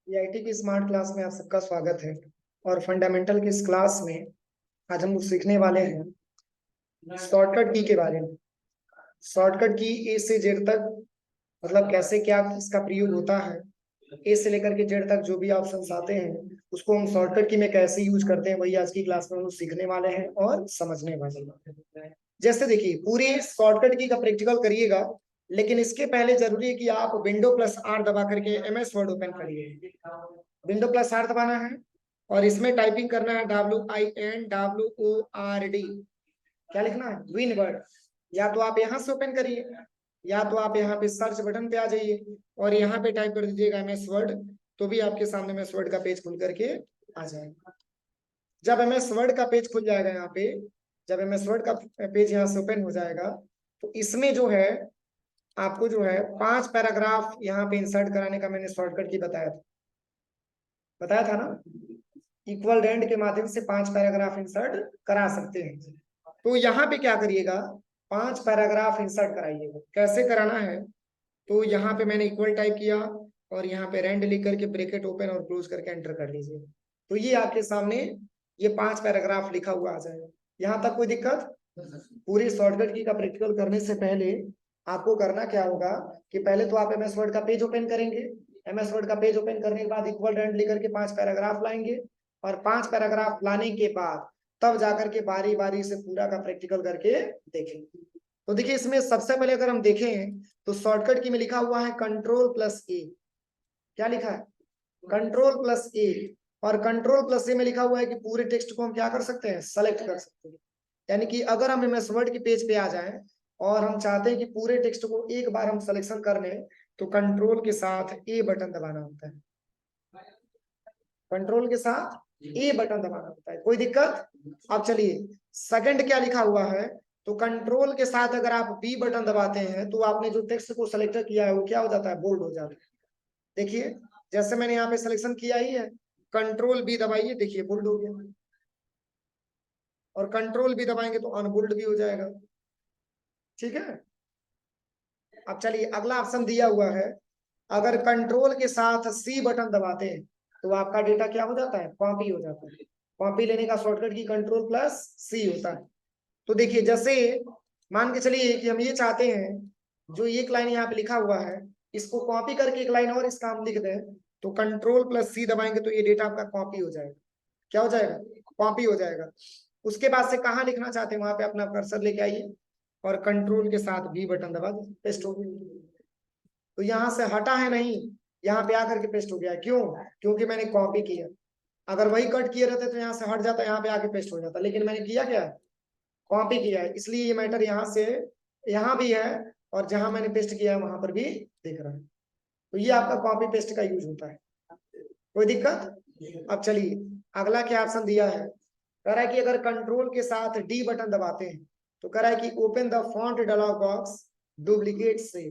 IIT की smart class में आप सबका स्वागत है। और फंडामेंटल की इस क्लास में आज हम लोग सीखने वाले हैं शॉर्टकट की के बारे में। शॉर्टकट की ए से जेड तक, मतलब कैसे क्या इसका प्रयोग होता है। ए से लेकर के जेड तक जो भी ऑप्शंस आते हैं उसको हम शॉर्टकट की में कैसे यूज करते हैं, वही आज की क्लास में हम लोग सीखने वाले हैं और समझने वाले हैं। जैसे देखिए, पूरी शॉर्टकट की का प्रैक्टिकल करिएगा, लेकिन इसके पहले जरूरी है कि आप विंडो प्लस आर दबा करके एमएस वर्ड ओपन करिए। विंडो प्लस आर दबाना है और इसमें टाइपिंग करना है WINWORD। क्या लिखना है? Win word. या तो आप यहाँ से ओपन करिए, या तो आप यहाँ पे सर्च बटन पे आ जाइए और यहाँ पे टाइप कर दीजिएगा एमएस वर्ड, तो भी आपके सामने एमएस वर्ड का पेज खुल करके आ जाएगा। जब एमएस वर्ड का पेज खुल जाएगा यहाँ पे, जब एमएस वर्ड का पेज यहाँ से ओपन हो जाएगा, तो इसमें जो है आपको जो है 5 पैराग्राफ यहाँ पे इंसर्ट कराने का मैंने शॉर्टकट की बताया था ना। इक्वल रेंड के माध्यम से 5 पैराग्राफ इंसर्ट करा सकते हैं। तो यहाँ पे क्या करिएगा, 5 पैराग्राफ इंसर्ट कराइएगा। कैसे कराना है, तो यहाँ पे मैंने इक्वल टाइप किया और यहाँ पे रेंड लिख करके ब्रैकेट ओपन और क्लोज करके एंटर कर लीजिए। तो ये आपके सामने ये 5 पैराग्राफ लिखा हुआ आ जाएगा। यहाँ तक कोई दिक्कत? पूरी शॉर्टकट की का प्रैक्टिकल करने से पहले आपको करना क्या होगा कि पहले तो आप एमएस वर्ड का पेज ओपन करेंगे। एमएस वर्ड का पेज ओपन करने के बाद इक्वल रेंड लिख करके 5 पैराग्राफ लाएंगे और 5 पैराग्राफ लाने के बाद तब जाकर के बारी बारी से पूरा का प्रैक्टिकल करके देखेंगे। तो देखिए, इसमें सबसे पहले अगर हम देखें तो शॉर्टकट की में लिखा हुआ है कंट्रोल+A। क्या लिखा है? कंट्रोल+A। और कंट्रोल+A में लिखा हुआ है कि पूरे टेक्स्ट को हम क्या कर सकते हैं? सेलेक्ट कर सकते हैं। यानी कि अगर हम एमएस वर्ड के पेज पे आ जाएं और हम चाहते हैं कि पूरे टेक्स्ट को एक बार हम सिलेक्शन कर लें, तो कंट्रोल के साथ ए बटन दबाना होता है। कंट्रोल के साथ ए बटन दबाना होता है। कोई दिक्कत? अब चलिए, सेकंड क्या लिखा हुआ है, तो कंट्रोल के साथ अगर आप बी बटन दबाते हैं तो आपने जो टेक्स्ट को सिलेक्ट किया है वो क्या हो जाता है? बोल्ड हो जाता है। देखिए, जैसे मैंने यहाँ पे सिलेक्शन किया ही है, कंट्रोल बी दबाइए, देखिए बोल्ड हो गया। और कंट्रोल बी दबाएंगे तो अनबोल्ड भी हो जाएगा। ठीक है। अब चलिए, अगला ऑप्शन दिया हुआ है, अगर कंट्रोल के साथ सी बटन दबाते हैं तो आपका डेटा क्या हो जाता है? कॉपी हो जाता है। कॉपी लेने का शॉर्टकट की कंट्रोल+C होता है। तो देखिए, जैसे मान के चलिए कि हम ये चाहते हैं, जो एक लाइन यहाँ पे लिखा हुआ है इसको कॉपी करके एक लाइन और इसका हम लिख दें, तो कंट्रोल+C दबाएंगे तो ये डेटा आपका कॉपी हो जाएगा। क्या हो जाएगा? कॉपी हो जाएगा। उसके बाद से कहाँ लिखना चाहते हैं वहां पे अपना कर्सर लेके आइए और कंट्रोल के साथ बी बटन दबा दो, पेस्ट हो गया। तो यहाँ से हटा है नहीं, यहाँ पे आकर के पेस्ट हो गया। क्यों? क्योंकि मैंने कॉपी किया। अगर वही कट किए रहते तो यहाँ से हट जाता, यहाँ पे आके पेस्ट हो जाता, लेकिन मैंने किया क्या? कॉपी किया है। इसलिए ये मैटर यहाँ से यहाँ भी है और जहां मैंने पेस्ट किया है वहां पर भी दिख रहा है। तो ये आपका कॉपी पेस्ट का यूज होता है। कोई दिक्कत? अब चलिए, अगला क्या ऑप्शन दिया है, कह रहा है कि अगर कंट्रोल के साथ डी बटन दबाते हैं तो कह रहा है कि open the font dialog box duplicate से।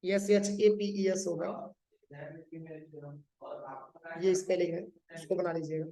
SHAPES होगा, ये स्पेलिंग है, इसको बना लीजिएगा।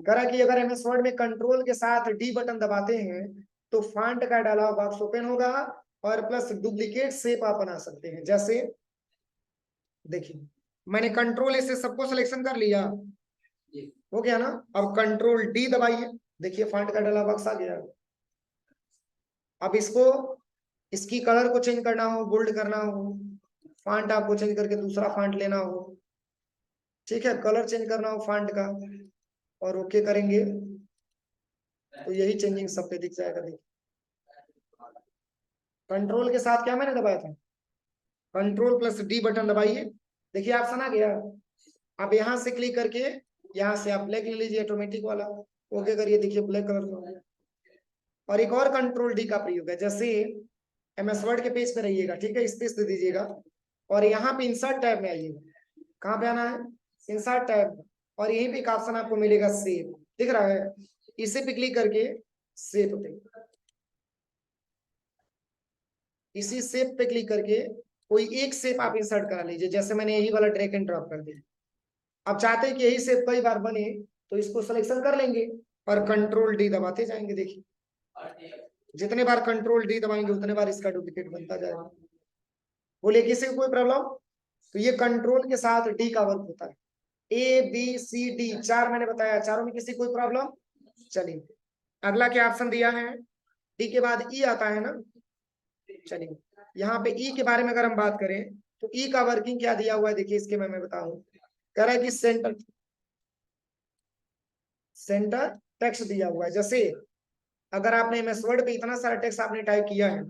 कह रहा है कि अगर एमएस वर्ड में कंट्रोल के साथ डी बटन दबाते हैं तो फॉन्ट का डायलॉग बॉक्स ओपन होगा और प्लस डुप्लीकेट शेप आप बना सकते हैं। जैसे देखिए, मैंने कंट्रोल से सबको सिलेक्शन कर लिया, हो गया ना। अब कंट्रोल डी दबाइए, देखिए फॉन्ट का डायलॉग बॉक्स आ गया। अब इसको, इसकी कलर को चेंज करना हो, बोल्ड करना हो, फॉन्ट आपको चेंज करके दूसरा फॉन्ट लेना हो, ठीक है, कलर चेंज करना हो फॉन्ट का, और ओके करेंगे तो यही चेंजिंग सब पे दिख जाएगा। देखिए, कंट्रोल के साथ क्या मैंने दबाया था? कंट्रोल+D बटन दबाइए, देखिए ऑप्शन आ गया। आप यहाँ से क्लिक करके यहाँ से आप ब्लैक ले लीजिए, ऑटोमेटिक वाला, ओके करिए, देखिए ब्लैक कलर का हो गया। और एक और कंट्रोल D का प्रयोग है, जैसे एमएस वर्ड के पेज पे रहिएगा, ठीक है, स्पेस दे दीजिएगा और यहाँ पे इंसर्ट टैब में आइएगा। कहाँ पे आना है? Insert tab. और यहीं पे एक ऑप्शन आपको मिलेगा सेव, दिख रहा है, इसे पे क्लिक करके सेव पे, इसी शेप पे क्लिक करके कोई एक शेप आप इंसर्ट करा लीजिए। जैसे मैंने यही वाला ड्रैग एंड ड्रॉप कर दिया। अब चाहते हैं कि यही शेप कई बार बने तो इसको सिलेक्शन कर लेंगे और कंट्रोल डी दबाते जाएंगे। देखिए, जितने बार कंट्रोल डी दबाएंगे उतने बार इसका डुप्लीकेट बनता जाएगा। बोलिए, किसी को कोई प्रॉब्लम? तो ये कंट्रोल के साथ डी का वर्क होता है। ए बी सी डी 4 मैंने बताया, चारों में किसी कोई प्रॉब्लम? चलिए अगला क्या ऑप्शन दिया है, डी के बाद ई आता है ना। चलिए यहाँ पे ई के बारे में अगर हम बात करें तो ई का वर्किंग क्या दिया हुआ है, देखिए इसके मैं बताऊं। कह रहा है कि सेंटर टेक्स्ट दिया हुआ है। जैसे अगर आपने एमएस वर्ड पे इतना सारा टेक्स्ट आपने टाइप किया है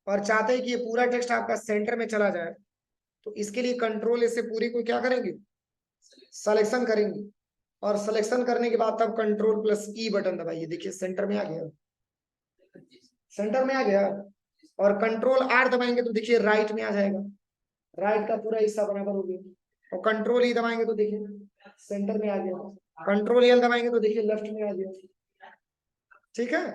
और चाहते हैं कि ये पूरा टेक्स्ट आपका सेंटर में चला जाए, तो इसके लिए कंट्रोल इसे पूरी को क्या करेंगे, सिलेक्शन करेंगे। और सिलेक्शन करने के बाद तब कंट्रोल प्लस ई बटन दबाइए, देखिए सेंटर में आ गया, सेंटर में आ गया। और कंट्रोल आर दबाएंगे तो देखिए राइट में आ जाएगा, राइट का पूरा हिस्सा बराबर हो गया। और कंट्रोल ई दबाएंगे तो देखिए सेंटर में आ गया, कंट्रोल एल दबाएंगे तो देखिए लेफ्ट में आ गया। ठीक है,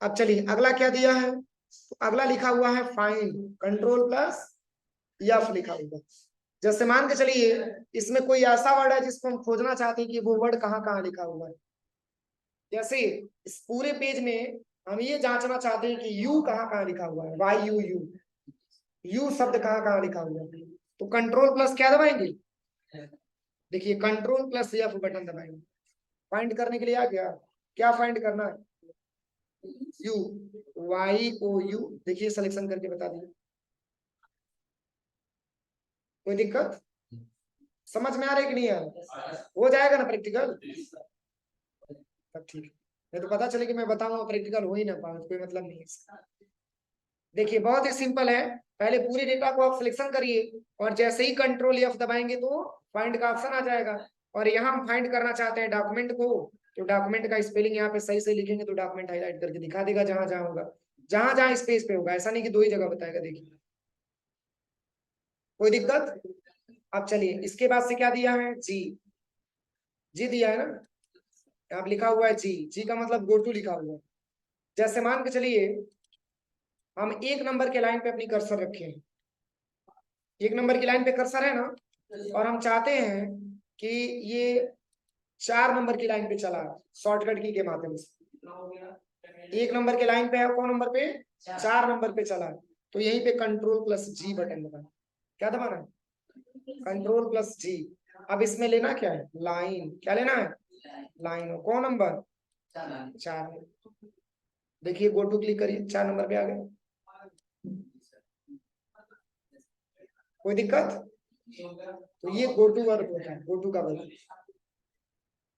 अब चलिए अगला क्या दिया है, तो अगला लिखा हुआ है फाइंड, कंट्रोल प्लस एफ लिखा हुआ। जैसे मान के चलिए इसमें कोई ऐसा वर्ड है जिसको हम खोजना चाहते हैं कि वो वर्ड कहाँ कहाँ लिखा हुआ है। जैसे इस पूरे पेज में हम ये जांचना चाहते हैं कि यू कहाँ कहाँ लिखा हुआ है, वाई यू यू, यू शब्द कहाँ कहाँ लिखा हुआ है। तो कंट्रोल प्लस क्या दबाएंगे, देखिए कंट्रोल प्लस एफ बटन दबाएंगे। फाइंड करने के लिए आ गया, क्या फाइंड करना है, यू, वाई ओ यू, देखिए सिलेक्शन करके बता दिए। कोई दिक्कत, समझ में आ रहा है कि नहीं आ रहा, हो जाएगा ना प्रैक्टिकल, तब ठीक है। नहीं तो पता चले कि मैं बताऊंगा प्रैक्टिकल हो ही ना पाए, कोई मतलब नहीं है। देखिए बहुत ही सिंपल है, पहले पूरी डेटा को आप सिलेक्शन करिए और जैसे ही कंट्रोल एफ दबाएंगे तो फाइंड का ऑप्शन आ जाएगा। और यहाँ हम फाइंड करना चाहते हैं डॉक्यूमेंट को, तो डॉक्यूमेंट का स्पेलिंग यहाँ पे सही से लिखेंगे तो डॉक्यूमेंट हाईलाइट करके दिखा देगा जहां जहां होगा, जहां जहां स्पेस पे होगा, ऐसा नहीं कि दो ही जगह बताएगा। देखिए कोई दिक्कत। अब चलिए इसके बाद से क्या दिया है, जी, जी दिया है ना, यहाँ लिखा हुआ है जी, जी का मतलब गो टू लिखा हुआ है। जैसे मान के चलिए हम 1 नंबर के लाइन पे अपनी कर्सर रखे हैं, 1 नंबर की लाइन पे कर्सर है ना, और हम चाहते हैं कि ये 4 नंबर की लाइन पे चला शॉर्टकट की के माध्यम से। 1 नंबर के लाइन पे है, कौन नंबर पे, 4 नंबर पे चला, तो यहीं पे कंट्रोल प्लस जी बटन दबाना। क्या दबाना है, कंट्रोल प्लस जी। अब इसमें लेना क्या है, लाइन, क्या लेना है, लाइन। हो कौन नंबर, 4। देखिए गो टू क्लिक करिए, 4 नंबर पे आ गए। कोई दिक्कत, तो ये गो टू वर्क होता है, गो टू का वर्क।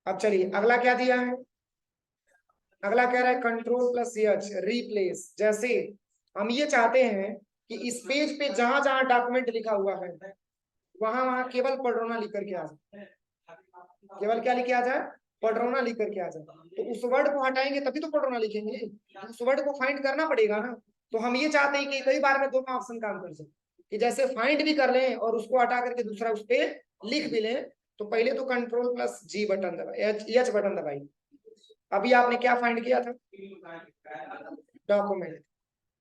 अब चलिए अगला क्या दिया है, अगला कह रहा है कंट्रोल प्लस एच रिप्लेस। जैसे हम ये चाहते हैं कि इस पेज पे जहां जहां डॉक्यूमेंट लिखा हुआ है वहां वहां केवल पडरोना लिख करके आ जाए, केवल क्या लिखे आ जाए, पडरोना लिख करके आ जाए। तो उस वर्ड को हटाएंगे तभी तो पडरोना लिखेंगे, उस वर्ड को फाइंड करना पड़ेगा ना। तो हम ये चाहते हैं कि कई बार में दोनों ऑप्शन काम कर सके, कि जैसे फाइंड भी कर लें और उसको हटा करके दूसरा उस पर लिख भी लें। तो पहले तो कंट्रोल प्लस जी बटन दबाई, एच बटन दबाई। अभी आपने क्या फाइंड किया था, डॉक्यूमेंट,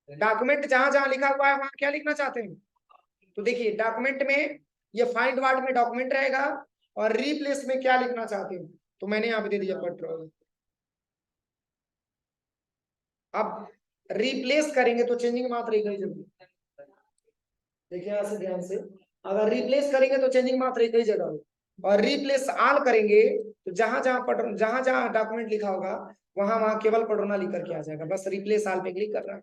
डॉक्यूमेंट जहां जहां लिखा हुआ है वहां क्या लिखना चाहते हैं। तो देखिए डॉक्यूमेंट में ये फाइंड वर्ड में डॉक्यूमेंट रहेगा और रिप्लेस में क्या लिखना चाहते हैं, तो मैंने यहाँ पे दे दिया पेट्रोल। अब रिप्लेस करेंगे तो चेंजिंग मात्र एक ही जगह, देखिए यहाँ से ध्यान से, अगर रिप्लेस करेंगे तो चेंजिंग मात्र एक ही जगह हो, और रिप्लेस ऑल करेंगे तो जहां जहां डॉक्यूमेंट लिखा होगा वहां वहां केवल पढ़ना लिख करके आ जाएगा। बस रिप्लेस ऑल पे क्लिक करना है।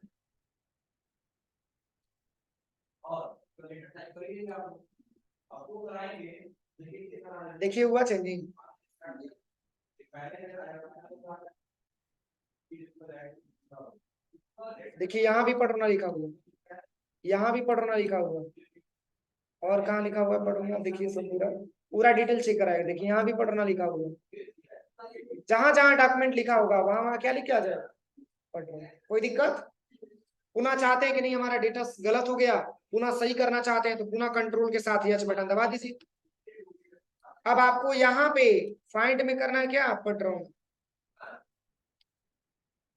देखिए हुआ चेंजिंग, देखिए यहाँ भी पढ़ना लिखा हुआ, यहाँ भी पढ़ना लिखा हुआ, और कहाँ लिखा हुआ है पढ़ना, देखिए सब पूरा पूरा डिटेल चेक कराएगा। देखिए यहाँ भी पढ़ना लिखा हुआ, जहां जहां डॉक्यूमेंट लिखा होगा वहां वहां क्या लिख के आ जाए, पढ़ना। कोई दिक्कत, पुनः चाहते हैं कि नहीं हमारा डेटा गलत हो गया, पुनः सही करना चाहते हैं तो पुनः कंट्रोल के साथ एच बटन दबा दीजिए। अब आपको यहाँ पे फाइंड में करना है क्या, पढ़,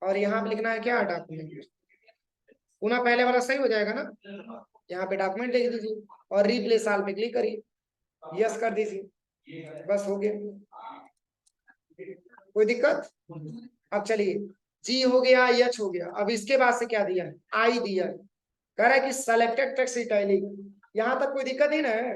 और यहाँ पे लिखना है क्या, डॉक्यूमेंट। पुनः पहले वाला सही हो जाएगा ना, यहाँ पे डॉक्यूमेंट लिख दीजिए और रिप्लेस ऑल पे क्लिक करिए, यस कर दीजिए, बस हो गया। कोई दिक्कत। अब चलिए जी हो गया, एच हो गया। अब इसके बाद से क्या दिया है, आई दिया है। कह रहा है कि सेलेक्टेड टेक्स्ट इटैलिक, यहाँ तक कोई दिक्कत ही ना है,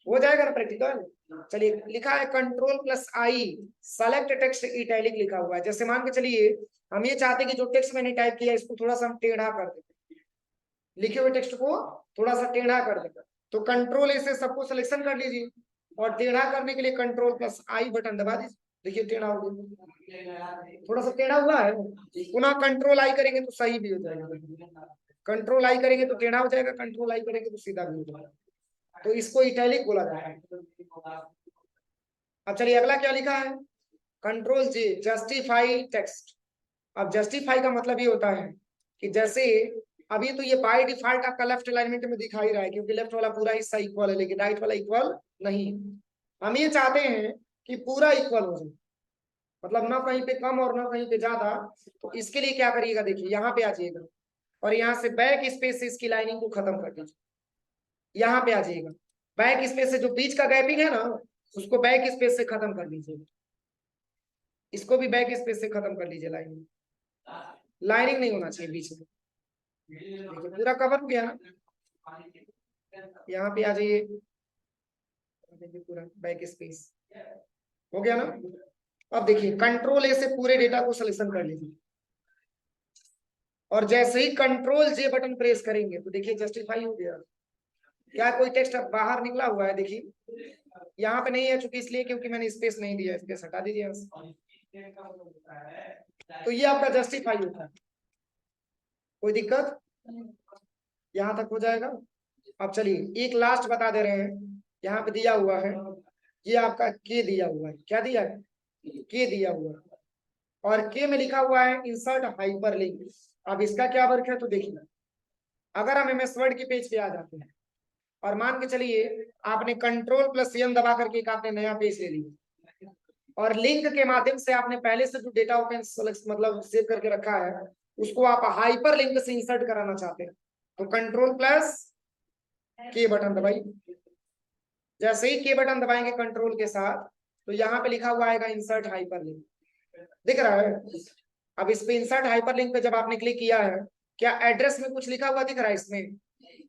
हो जाएगा ना प्रैक्टिकल। चलिए लिखा है कंट्रोल प्लस आई, सेलेक्ट टेक्स्ट इटैलिक लिखा हुआ है। जैसे मान के चलिए हम ये चाहते हैं कि जो टेक्स्ट मैंने टाइप किया इसको थोड़ा सा हम टेढ़ा कर दें, लिखे हुए टेक्स्ट को थोड़ा सा टेढ़ा कर दें, तो कंट्रोल ए से सबको सिलेक्शन कर लीजिए और टेढ़ा करने के लिए कंट्रोल प्लस आई बटन दबा दीजिए। देखिए टेढ़ा हो गया, थोड़ा सा टेढ़ा हुआ है, पुनः कंट्रोल आई करेंगे तो सही भी हो जाएगा, कंट्रोल आई करेंगे तो टेढ़ा हो जाएगा, कंट्रोल आई करेंगे तो सीधा भी हो जाएगा, तो इसको इटैलिक बोला जाता है। अब चलिए अगला क्या लिखा है, कंट्रोल जे, जस्टिफाई टेक्स्ट। अब जस्टिफाई का मतलब ये होता है कि जैसे अभी तो ये बाय डिफॉल्ट आपका लेफ्ट अलाइनमेंट में दिखा ही रहा है क्योंकि लेफ्ट वाला पूरा हिस्सा इक्वल है, लेकिन राइट वाला इक्वल नहीं। हम ये चाहते हैं कि पूरा इक्वल हो जाए, मतलब ना कहीं पे कम और ना कहीं पे ज्यादा। तो इसके लिए क्या करिएगा, देखिए यहाँ पे आ जाइएगा और यहाँ से बैक स्पेस से इसकी लाइनिंग को खत्म कर दीजिए, यहाँ पे आ जाइएगा, बैक स्पेस से जो बीच का गैपिंग है ना उसको बैक स्पेस से खत्म कर लीजिए, इसको भी बैक स्पेस से खत्म कर लीजिए, लाइनिंग लाइनिंग नहीं होना चाहिए बीच में। देखिए पूरा कवर हो गया ना, यहाँ पे आ जाइए, पूरा बैक स्पेस हो गया ना। अब देखिए कंट्रोल ए से पूरे डेटा को सिलेक्शन कर लीजिए और जैसे ही कंट्रोल जे बटन प्रेस करेंगे तो देखिए जस्टिफाई हो गया। क्या कोई टेक्स्ट बाहर निकला हुआ है, देखिए यहाँ पे नहीं है चूंकि इसलिए क्योंकि मैंने स्पेस नहीं दिया, स्पेस हटा दीजिए। तो ये आपका जस्टिफाई होता है, कोई दिक्कत, यहाँ तक हो जाएगा। अब चलिए एक लास्ट बता दे रहे हैं, यहाँ पे दिया हुआ है ये आपका के दिया हुआ है, क्या दिया है, के दिया हुआ है, और के में लिखा हुआ है इंसर्ट हाइपरलिंक। अब इसका क्या वर्क है, तो देखिए अगर हम एमएस वर्ड के पेज पे आ जाते हैं और मान के चलिए आपने कंट्रोल प्लस एन दबा करके एक आपने नया पेज ले लिया और लिंक के माध्यम से आपने पहले से जो डेटा ओपन मतलब सेव करके रखा है उसको आप हाइपर लिंक से इंसर्ट कराना चाहते हैं, तो कंट्रोल प्लस के बटन दबाइए। जैसे ही के बटन दबाएंगे कंट्रोल के साथ तो यहाँ पे लिखा हुआ आएगा इंसर्ट हाइपर लिंक, दिख रहा है। अब इस पे इंसर्ट हाइपर लिंक पे जब आपने क्लिक किया है, क्या एड्रेस में कुछ लिखा हुआ दिख रहा है, इसमें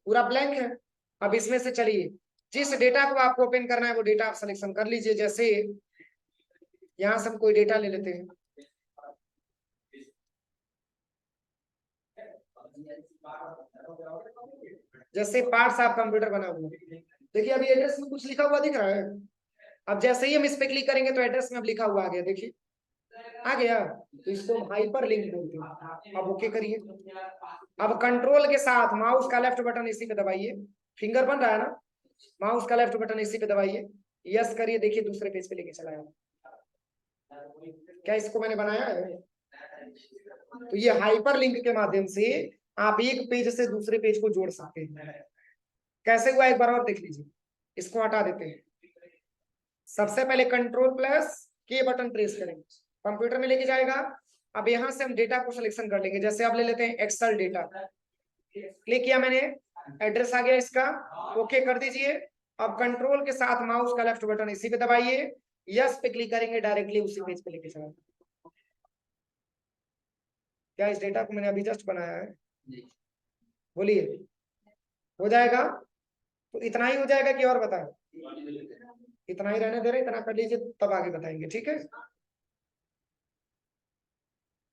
पूरा ब्लैंक है। अब इसमें से चलिए जिस डेटा को आपको ओपन करना है वो डेटा आप सिलेक्शन कर लीजिए। जैसे यहाँ से हम कोई डेटा ले लेते हैं, जैसे पार्ट्स ऑफ कंप्यूटर बना हुआ, देखिए अभी एड्रेस में कुछ लिखा हुआ दिख रहा है। अब जैसे ही हम इस पे क्लिक करेंगे तो एड्रेस में अब लिखा हुआ आ गया, देखिए आ गया, तो इसको हाइपर लिंक बोलते हैं। अब ओके करिए। अब कंट्रोल के साथ माउस का लेफ्ट बटन इसी पे दबाइए, फिंगर बन रहा है ना, माउस का लेफ्ट बटन इसी पे दबाइए, यस करिए, देखिए दूसरे पेज पे लेके चला आया। क्या इसको मैंने बनाया है, तो ये हाइपर लिंक के माध्यम से आप एक पेज से दूसरे पेज को जोड़ सकते हैं। कैसे हुआ एक बार और देख लीजिए, इसको हटा देते हैं। सबसे पहले कंट्रोल प्लस के बटन प्रेस करेंगे, कंप्यूटर में लेके जाएगा। अब यहाँ से हम डेटा को सिलेक्शन कर लेंगे, जैसे आप ले लेते हैं एक्सेल डेटा, क्लिक किया मैंने, एड्रेस आ गया इसका, ओके कर दीजिए। अब कंट्रोल के साथ माउस का लेफ्ट बटन इसी पे दबाइए, यस पे क्लिक करेंगे, डायरेक्टली उसी पेज पे लेके चला। क्या इस डेटा को मैंने अभी जस्ट बनाया है, बोलिए हो जाएगा, तो इतना ही हो जाएगा कि और बताएं, इतना ही रहने दे रहे, इतना कर लीजिए तब आगे बताएंगे, ठीक है।